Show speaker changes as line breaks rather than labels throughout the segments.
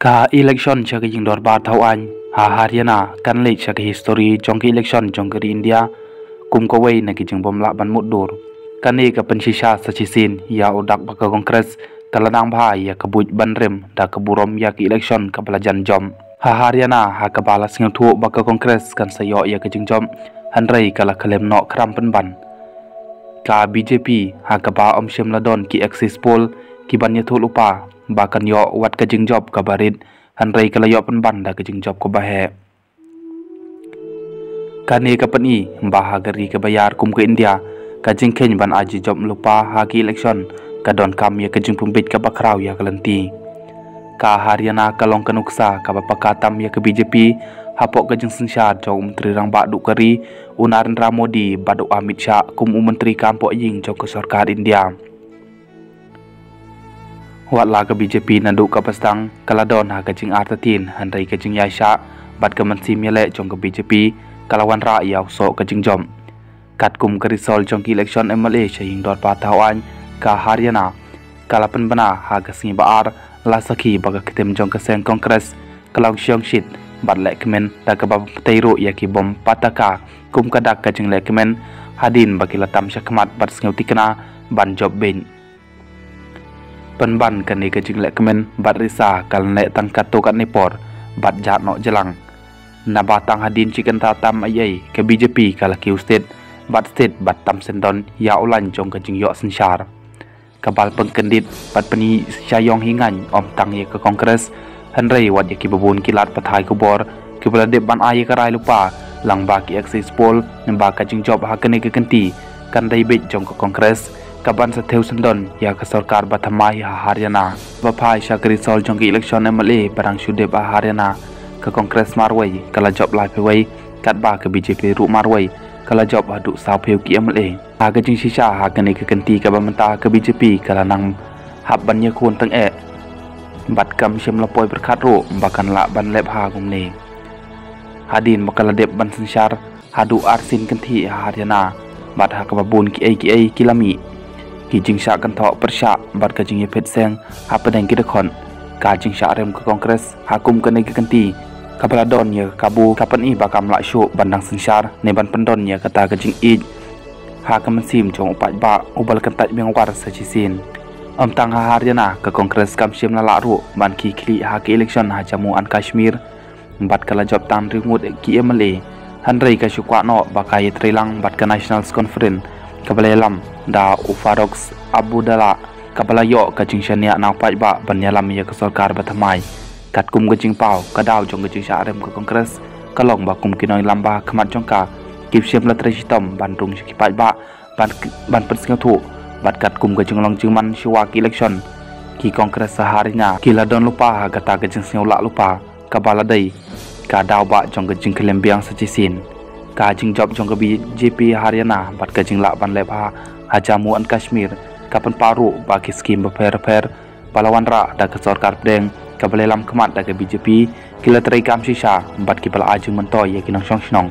Ka election cha jing dor ba thau an ha Haryana kan le cha history jong election jong India kum ko wei na ki jing bom la ban mut dur kan ne ka pensisha sachisin ya odak ba ka kongres kalanang bha ya ka buj ban rem da ka burom ya ki election ka balajan jom ha Haryana ha ka bala sing thu ba ka kongres kan sayo ya ka jing jom hanrei kala kalem no kram pen ban ka BJP ha ka ba om shem ladon ki axis poll ki ban ya thu lupa bahkan yo wat ke jing job kabarit hanrei kala yo pen banda ke jing job ko bahe kane ka pani baha gari ke bayar kum ke India ka jing ken ban aji job lupa ha ki election ka don kam ya ke jing pumbit ka bakrau ya kalenti ka Haryana kalong kanuksa ka bapakatam ya ke BJP hapok ke jing sinsha jong menteri rang ba du kari Narendra Modi badu Amit Shah kum menteri kampok jing jong ke sarkar India wat la ke BJP nandu ka pastang kaladon ha ke jing artatin hanrei ke jing yaisha bat ke mensi mele jong ke BJP kalawan ra yaw so ke jing jom kat kum ke risol jong ki election MLA sehing dot pa tawan ka Haryana kalapan bana ha ke singi baar la sakhi baga ketem jong ke seng kongres kalong syong shit bat lek kemen da ke bab teiru ya ki bom pataka kum kadak ke jing lek kemen hadin bagi latam syakmat bat singau tikna ban job ben penban kani ke jing lek kemen bat risa kal nek tan kato kat nepor bat jat no jelang na batang hadin chicken tatam ayai ke BJP kala kiu state bat tam sendon ya ulan jong ke jing yo sensyar kabal pengkendit bat pani syayong hingan om tang ye ke kongres hanrei wat ye ki babun kilat pathai kubor ki beladep ban ai ke rai lupa lang ba ki axis poll ba ka jing job ha kene ke kenti kan dai bet jong ke kongres kaban sa theu sendon ya ka sarkar bathamai ha Haryana baphai shakri sol jong ki election MLA barang shude ba Haryana ka kongres marwai kala job lai phewai kat ba ke BJP ru marwai kala job adu sa pheu ki MLA ha ka jing shisha ha ka ne ke kenti ka bamanta ke BJP kala nang hab ban ye khun tang e bat kam shem la poi berkhat ru bakan la ban lep ha gum ne hadin makala dep ban sensyar hadu arsin kenti ha Haryana bat ha ka babun ki ai kilami ki jing sha kan tho persha bat ka jing ye phet seng ha padeng ki dekhon ka jing sha rem ka kongres ha kum ka ne ki kanti ka bala don ye kabu ka pan i ba kam la shu bandang sensyar ne ban pendon ye kata ka jing i ha ka mansim jong upat ba ubal kan tat beng war sa chisin tang ha Haryana ka kongres kam sim la la ru ban ki kli ha ki election ha Jammu and Kashmir bat kala job tan ringut ki MLA hanrei ka shukwa no ba ka ye trilang bat ka national conference kabalelam da Ufarox Abu Dala kabala yo ka jing shania naw pai ba banyalam ya ka sarkar bathamai kat kum ka jing pau ka daw jong ka jing sha rem ka kongres kalong ba kum kinoi lamba khamat jong ka kip siem la trejitom ban rung ki pai ba ban persing thu bat kat kum ka jing long jing man shiwa ki election ki kongres Haryana ki la don lupa ha gata ka jing sing la lupa kabala dai ka daw ba jong ka jing kelembiang sachisin ka jing job jong ka BJP Haryana bat ka jing la ban lepha ha Jammu and Kashmir kapan paru ba ki skim ba per palawan ra da ka sarkar pedeng ka balelam khamat da ka BJP kila trai kam shisha bat ki pala ajung mentoy ye kinong snong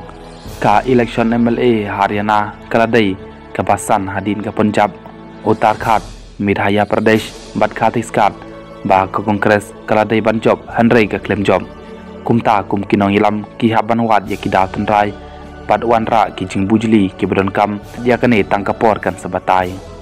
ka election MLA Haryana kala dai ka basan hadin ka Punjab Uttarakhand Madhya Pradesh bat Chhattisgarh ba ka kongres kala dai ban job hanrei ka claim job kumta kum kinong ilam ki haban wat ye ki daw tan rai Pat wan ra ki jing bujli ki bedon kam dia kane tangkapor kan sebatai